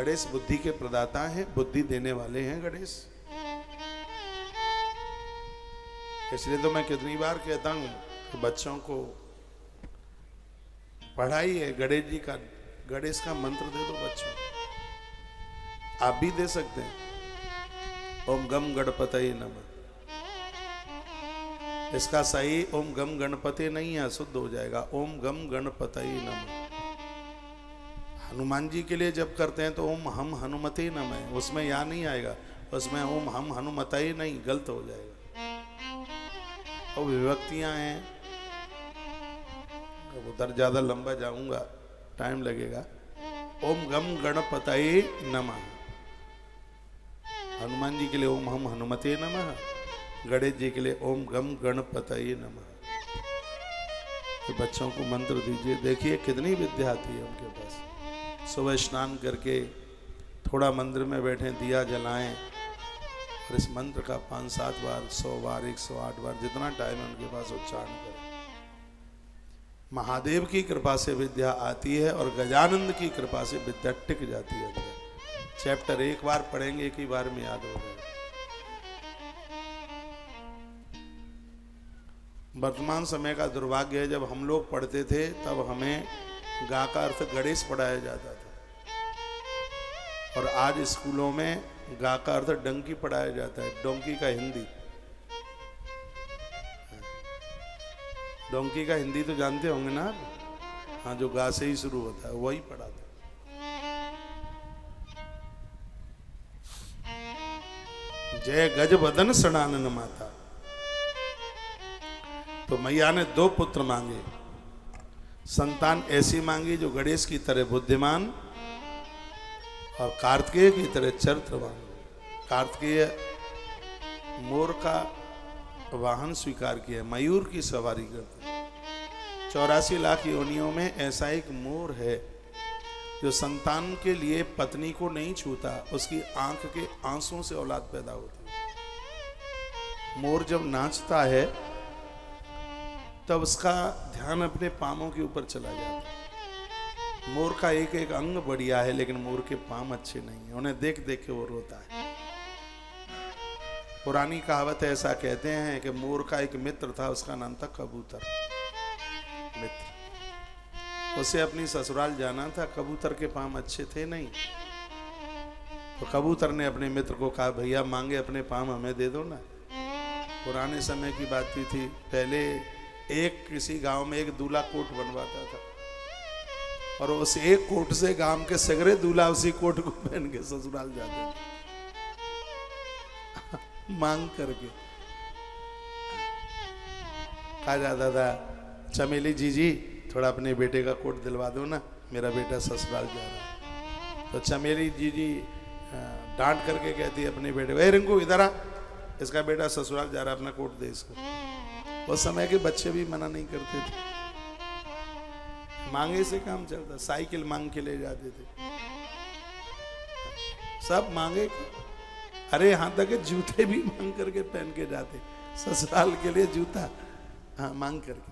गणेश बुद्धि के प्रदाता हैं, बुद्धि देने वाले हैं गणेश। इसलिए तो मैं कितनी बार कहता हूं कि बच्चों को पढ़ाई है गणेश जी का, गणेश का मंत्र दे दो बच्चों। आप भी दे सकते हैं, ओम गम गणपतये नमः। इसका सही ओम गम गणपति नहीं है, शुद्ध हो जाएगा, ओम गम गणपतये नमः। हनुमान जी के लिए जब करते हैं तो ओम हम हनुमते नमः, उसमें या नहीं आएगा, उसमें ओम हम हनुमतये नहीं, गलत हो जाएगा। और विभक्तियां हैं, उधर ज्यादा लंबा जाऊंगा, टाइम लगेगा। ओम गम गणपतये नमः, हनुमान जी के लिए ओम हम हनुमते नमः, गणेश जी के लिए ओम गम गणपतये नमः। तो बच्चों को मंत्र दीजिए, देखिए कितनी विद्या आती है उनके पास। सुबह स्नान करके थोड़ा मंदिर में बैठे, दिया जलाएं और इस मंत्र का 5-7 बार, 100 बार, 108 बार, जितना टाइम है उनके पास उच्चारण करें। महादेव की कृपा से विद्या आती है और गजानंद की कृपा से विद्या टिक जाती है। चैप्टर एक बार पढ़ेंगे, एक ही बार में याद हो जाएगा। वर्तमान समय का दुर्भाग्य है, जब हम लोग पढ़ते थे तब हमें गा का अर्थ गणेश पढ़ाया जाता था, और आज स्कूलों में गा का अर्थ डंकी पढ़ाया जाता है। डोंकी का हिंदी, डोंकी का हिंदी तो जानते होंगे ना आप? हाँ, जो गा से ही शुरू होता है वही पढ़ाते। जय गज बदन सणानन माता। तो मैया ने 2 पुत्र मांगे, संतान ऐसी मांगी जो गणेश की तरह बुद्धिमान और कार्तिकेय की तरह चरित्रवान। कार्तिकेय मोर का वाहन स्वीकार किया, मयूर की सवारी करते। 84 लाख योनियों में ऐसा एक मोर है जो संतान के लिए पत्नी को नहीं छूता, उसकी आंख के आंसुओं से औलाद पैदा होती है। मोर जब नाचता है तब उसका ध्यान अपने पांवों के ऊपर चला जाता है। मोर का एक एक अंग बढ़िया है, लेकिन मोर के पांव अच्छे नहीं है, उन्हें देख देख के वो रोता है। पुरानी कहावत है, ऐसा कहते हैं कि मोर का एक मित्र था, उसका नाम था कबूतर। मित्र, उसे अपनी ससुराल जाना था, कबूतर के पांव अच्छे थे नहीं, तो कबूतर ने अपने मित्र को कहा, भैया मांगे अपने पांव हमें दे दो ना। पुराने समय की बात थी, पहले एक किसी गांव में एक दूल्हा कोट बनवाता था, और उस एक कोट से गांव के सगरे दूल्हा उसी कोट को पहन के ससुराल जाते थे मांग करके। कहा जाता था, चमेली जी थोड़ा अपने बेटे का कोट दिलवा दो ना, मेरा बेटा ससुराल जा रहा है। तो चमेली जी डांट करके कहती है अपने बेटे, ए रिंकू इधर आ, इसका बेटा ससुराल जा रहा है, अपना कोट दे इसको। उस समय के बच्चे भी मना नहीं करते थे, मांगे से काम चलता। साइकिल मांग के ले जाते थे, सब मांगे। अरे यहाँ तक जूते भी मांग करके पहन के जाते, ससुराल के लिए जूता, हाँ, मांग करके।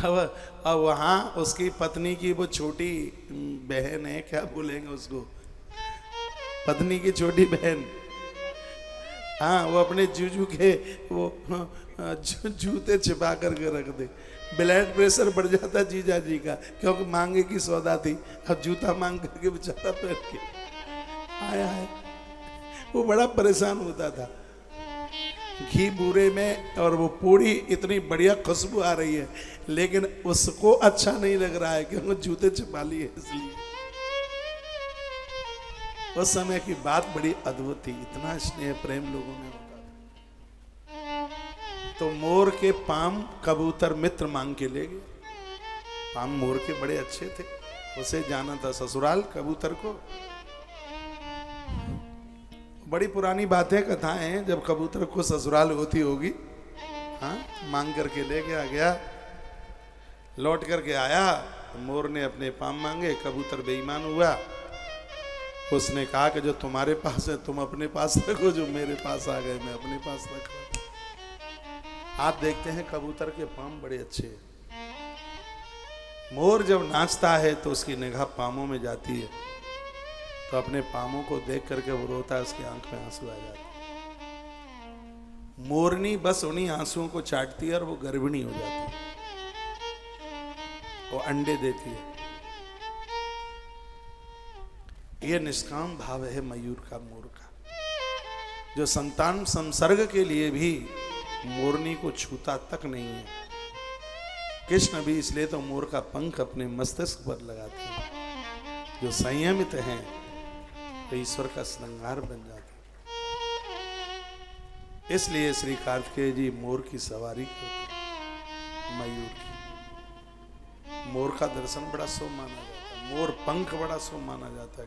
अब वहां उसकी पत्नी की वो छोटी बहन है, क्या बोलेंगे उसको, पत्नी की छोटी बहन, हाँ, वो अपने जूजू के वो जूते छिपा करके रख दे। ब्लड प्रेशर बढ़ जाता जीजा जी का, क्योंकि मांगे की सौदा थी। अब जूता मांग करके बेचारा पहन के आया है, वो बड़ा परेशान होता था। घी बूरे में और वो पूरी इतनी बढ़िया खुशबू आ रही है, लेकिन उसको अच्छा नहीं लग रहा है क्योंकि जूते छिपा लिए इसलिए। उस समय की बात बड़ी अद्भुत थी, इतना स्नेह प्रेम लोगों में होता था। तो मोर के पाम कबूतर मित्र मांग के ले गए। पाम मोर के बड़े अच्छे थे, उसे जाना था ससुराल कबूतर को। बड़ी पुरानी बातें कथाएं हैं, जब कबूतर को ससुराल होती होगी, हाँ, मांग करके ले गया, लौट करके आया, मोर ने अपने पाम मांगे, कबूतर बेईमान हुआ, उसने कहा कि जो तुम्हारे पास है तुम अपने पास रखो, जो मेरे पास आ गए मैं अपने पास रख रहा। आप देखते हैं कबूतर के पाम बड़े अच्छे हैं, मोर जब नाचता है तो उसकी निगाह पामों में जाती है, तो अपने पामों को देख करके वो रोता है, उसकी आंख में आंसू आ जाते हैं। मोरनी बस उन्हीं आंसुओं को चाटती है और वो गर्भिणी हो जाती है, वो अंडे देती है। ये निष्काम भाव है मयूर का, मोर का, जो संतान संसर्ग के लिए भी मोरनी को छूता तक नहीं है। कृष्ण भी इसलिए तो मोर का पंख अपने मस्तिष्क पर लगाते हैं। जो संयमित हैं तो ईश्वर का श्रृंगार बन जाते हैं। इसलिए श्री कार्तिकेय जी मोर की सवारी करते हैं, मयूर की। मोर का दर्शन बड़ा शुभ माना जाता है, मोर पंख बड़ा शुभ माना जाता है।